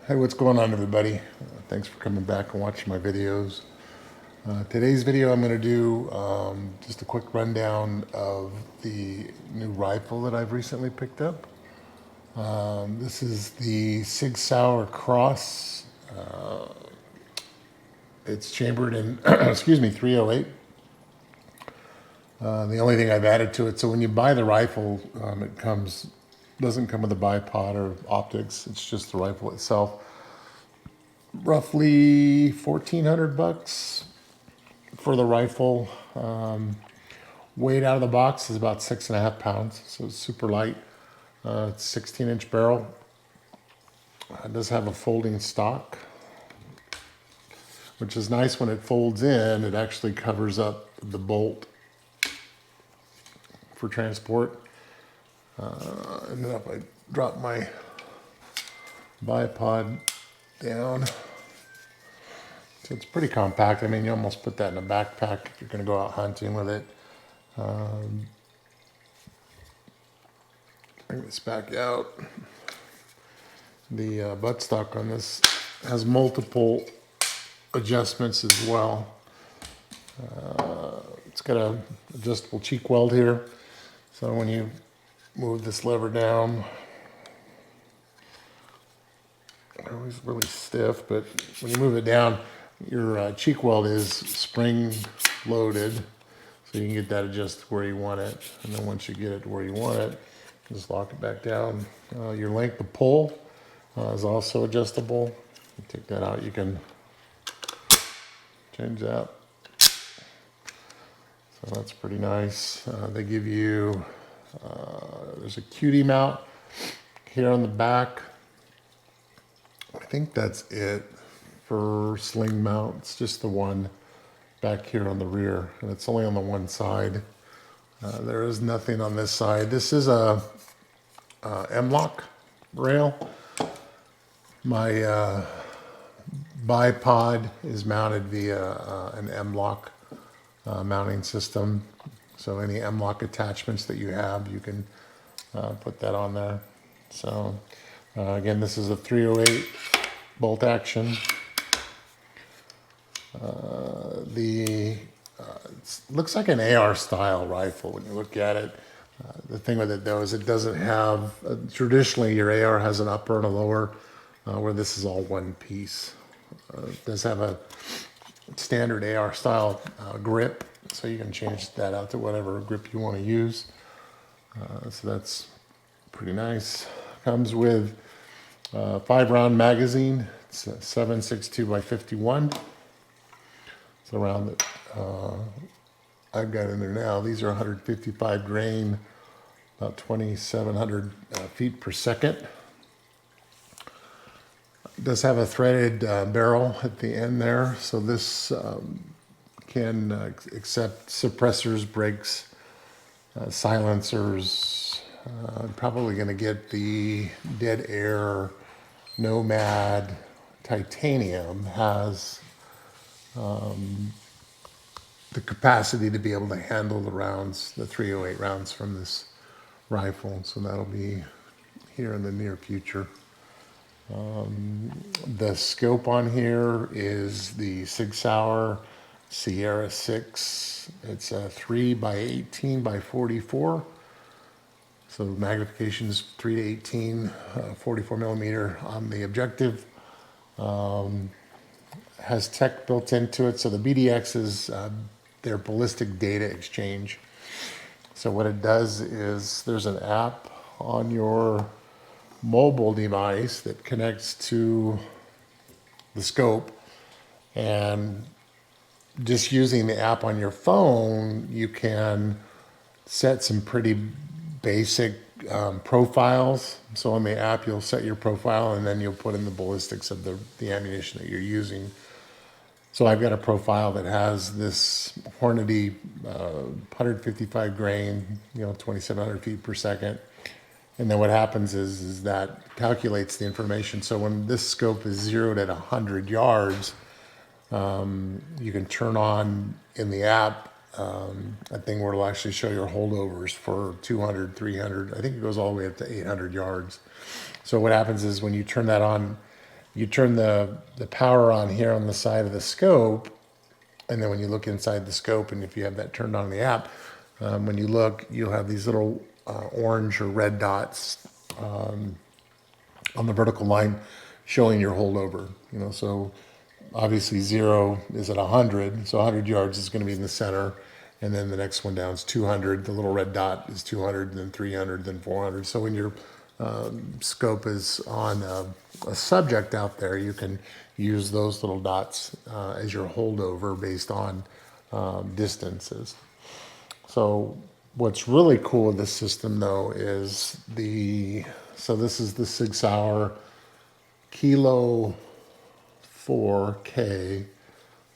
Hey, what's going on, everybody? Thanks for coming back and watching my videos. Today's video I'm going to do just a quick rundown of the new rifle that I've recently picked up. This is the Sig Sauer Cross. It's chambered in, excuse me, 308. The only thing I've added to it, so when you buy the rifle, it doesn't come with a bipod or optics. It's just the rifle itself. Roughly $1,400 for the rifle. Weight out of the box is about 6.5 pounds, so it's super light. It's 16-inch barrel. It does have a folding stock, which is nice. When it folds in, it actually covers up the bolt for transport. And then if I drop my bipod down, so it's pretty compact. I mean, you almost put that in a backpack if you're going to go out hunting with it. Bring this back out. The buttstock on this has multiple adjustments as well. It's got a adjustable cheek weld here, so when you move this lever down, it's always really stiff, but when you move it down, your cheek weld is spring loaded, so you can get that adjusted where you want it. And then once you get it where you want it, just lock it back down. Your length of pull is also adjustable. You take that out, you can change that. So that's pretty nice. They give you, there's a QD mount here on the back. I think that's it for sling mounts, just the one back here on the rear, and it's only on the one side. There is nothing on this side. This is a M-lock rail. My bipod is mounted via an M-lock mounting system, so any M-lock attachments that you have, you can put that on there. So again, this is a 308 bolt action. It looks like an AR style rifle when you look at it. The thing with it though is it doesn't have, traditionally your AR has an upper and a lower, where this is all one piece. It does have a standard AR style grip, so you can change that out to whatever grip you want to use. So that's pretty nice. Comes with a 5-round magazine. It's a 7.62 by 51. It's the round that I've got in there now. These are 155 grain, about 2,700 feet per second. It does have a threaded barrel at the end there, so this can accept suppressors, brakes, silencers. I'm probably going to get the Dead Air Nomad Titanium. Has the capacity to be able to handle the rounds, the 308 rounds from this rifle, so that'll be here in the near future. The scope on here is the Sig Sauer Sierra6. It's a 3x18x44. So magnification is 3-18, 44 millimeter on the objective. Has tech built into it. So the BDX is their ballistic data exchange. So what it does is there's an app on your mobile device that connects to the scope, and just using the app on your phone, you can set some pretty basic profiles. So on the app, you'll set your profile, and then you'll put in the ballistics of the ammunition that you're using. So I've got a profile that has this Hornady 155 grain, 2,700 feet per second. And then what happens is that calculates the information. So when this scope is zeroed at 100 yards, you can turn on in the app a thing where it'll actually show your holdovers for 200, 300. I think it goes all the way up to 800 yards. So what happens is when you turn that on, you turn the power on here on the side of the scope, and then when you look inside the scope, and if you have that turned on the app, when you look, you'll have these little orange or red dots on the vertical line showing your holdover. You know, so obviously 0 is at 100, so 100 yards is going to be in the center, and then the next one down is 200. The little red dot is 200, and then 300, then 400. So when your scope is on a subject out there, you can use those little dots as your holdover based on distances. So what's really cool with this system, though, is so this is the Sig Sauer KILO4K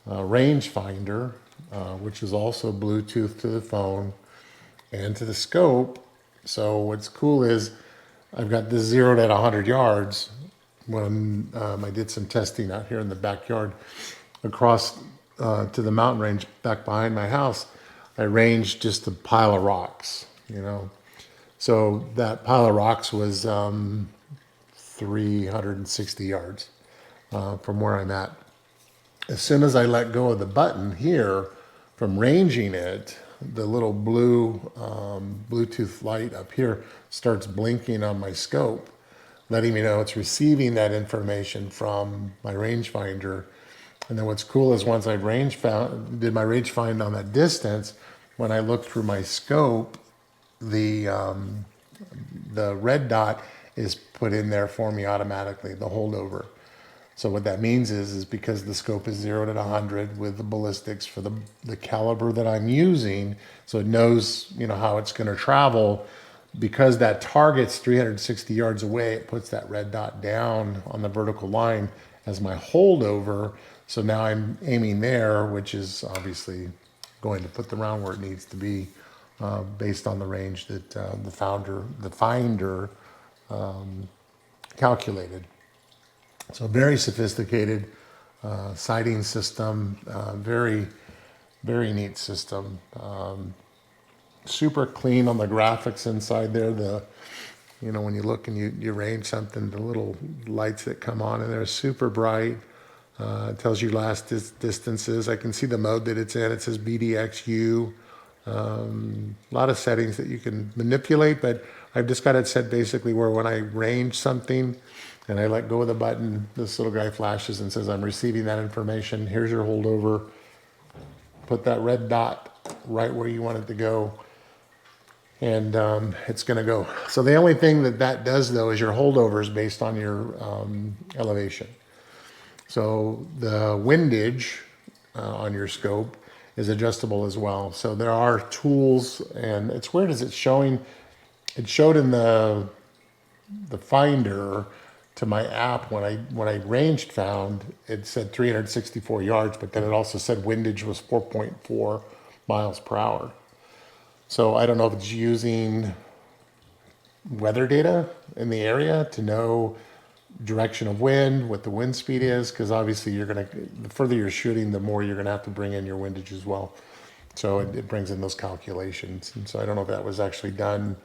rangefinder, which is also Bluetooth to the phone and to the scope. So what's cool is I've got this zeroed at 100 yards. When I did some testing out here in the backyard across to the mountain range back behind my house, I ranged just a pile of rocks, you know. So that pile of rocks was 360 yards from where I'm at. As soon as I let go of the button here from ranging it, the little blue Bluetooth light up here starts blinking on my scope, letting me know it's receiving that information from my rangefinder. And then what's cool is once I did my range find on that distance, when I look through my scope, the red dot is put in there for me automatically, the holdover. So what that means is because the scope is zeroed at 100 with the ballistics for the caliber that I'm using, so it knows, you know, how it's going to travel. Because that target's 360 yards away, it puts that red dot down on the vertical line as my holdover. So now I'm aiming there, which is obviously going to put the round where it needs to be based on the range that the finder calculated. So very sophisticated sighting system, very, very neat system. Super clean on the graphics inside there. You know, when you look and you range something, the little lights that come on in there are super bright. It tells you last distances. I can see the mode that it's in. It says BDXU. A lot of settings that you can manipulate, but I've just got it set basically where when I range something and I let go of the button, this little guy flashes and says, I'm receiving that information. Here's your holdover. Put that red dot right where you want it to go, and it's going to go. So the only thing that does, though, is your holdover is based on your elevation. So the windage on your scope is adjustable as well. So there are tools, and it's weird as it showed in the finder to my app when I ranged found, it said 364 yards, but then it also said windage was 4.4 miles per hour. So I don't know if it's using weather data in the area to know direction of wind, what the wind speed is, because obviously the further you're shooting, the more you're gonna have to bring in your windage as well. So it brings in those calculations. And so I don't know if that was actually done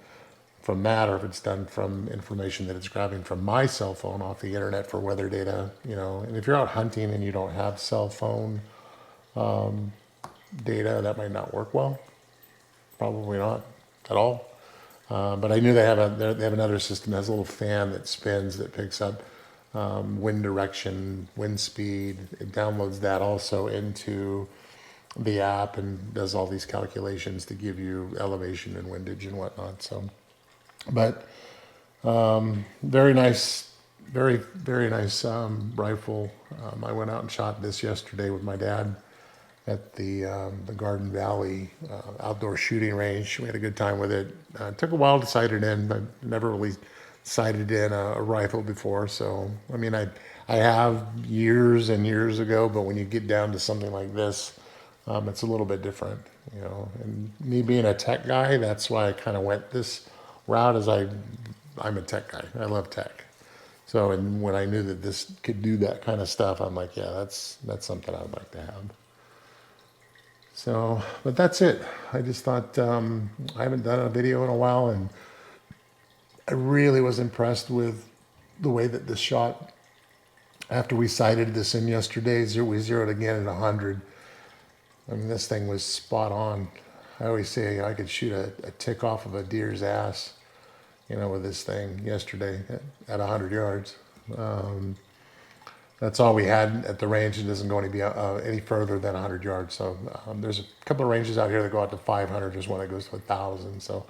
from that or if it's done from information that it's grabbing from my cell phone off the internet for weather data, you know. And if you're out hunting and you don't have cell phone data, that might not work well. Probably not at all. But I knew they have another system that has a little fan that spins that picks up wind direction, wind speed. It downloads that also into the app and does all these calculations to give you elevation and windage and whatnot. So, but very nice, very, very nice rifle. I went out and shot this yesterday with my dad at the Garden Valley outdoor shooting range. We had a good time with it. It took a while to sight it in. I've never really sighted in a rifle before. So, I mean, I have years and years ago, but when you get down to something like this, it's a little bit different, you know. And me being a tech guy, that's why I kind of went this route, as I'm a tech guy. I love tech. So, and when I knew that this could do that kind of stuff, I'm like, yeah, that's something I'd like to have. So, but that's it. I just thought, I haven't done a video in a while, and I really was impressed with the way that this shot. After we sighted this in yesterday, we zeroed again at 100. I mean, this thing was spot on. I always say I could shoot a tick off of a deer's ass, you know, with this thing yesterday at 100 yards. That's all we had at the range. It doesn't go any further than 100 yards. So there's a couple of ranges out here that go out to 500. There's one that goes to 1,000. So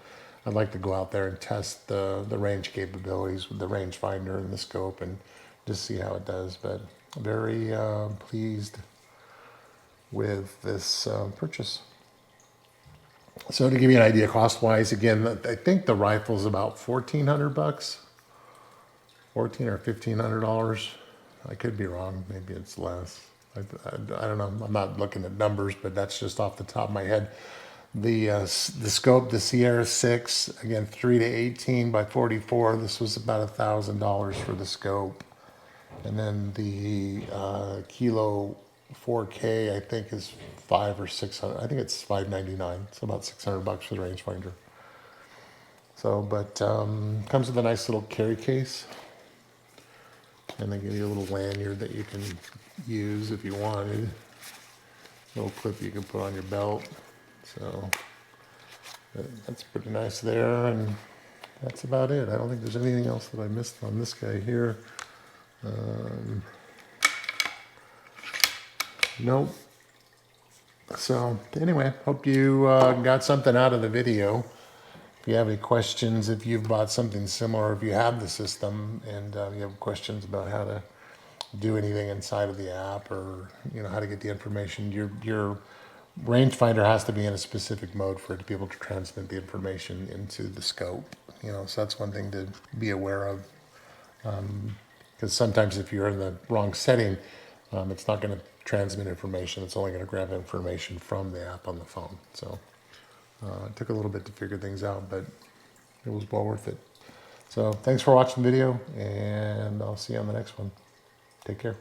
I'd like to go out there and test the range capabilities with the rangefinder and the scope and just see how it does. But very pleased with this purchase. So to give you an idea cost-wise, again, I think the rifle is about $1,400, $1,400 or $1,500. I could be wrong. Maybe it's less. I don't know. I'm not looking at numbers, but that's just off the top of my head. The scope, the Sierra6, again, 3-18 by 44. This was about $1,000 for the scope. And then the KILO4K, I think, is $500 or $600. I think it's $599. It's about $600 for the rangefinder. So, but comes with a nice little carry case. And they give you a little lanyard that you can use if you wanted. A little clip you can put on your belt. So that's pretty nice there, and that's about it. I don't think there's anything else that I missed on this guy here. Nope. So anyway, hope you got something out of the video. If you have any questions, if you've bought something similar, if you have the system and you have questions about how to do anything inside of the app, or you know how to get the information, your rangefinder has to be in a specific mode for it to be able to transmit the information into the scope. You know, so that's one thing to be aware of. Because sometimes if you're in the wrong setting, it's not going to transmit information. It's only going to grab information from the app on the phone. So it took a little bit to figure things out, but it was well worth it. So thanks for watching the video, and I'll see you on the next one. Take care.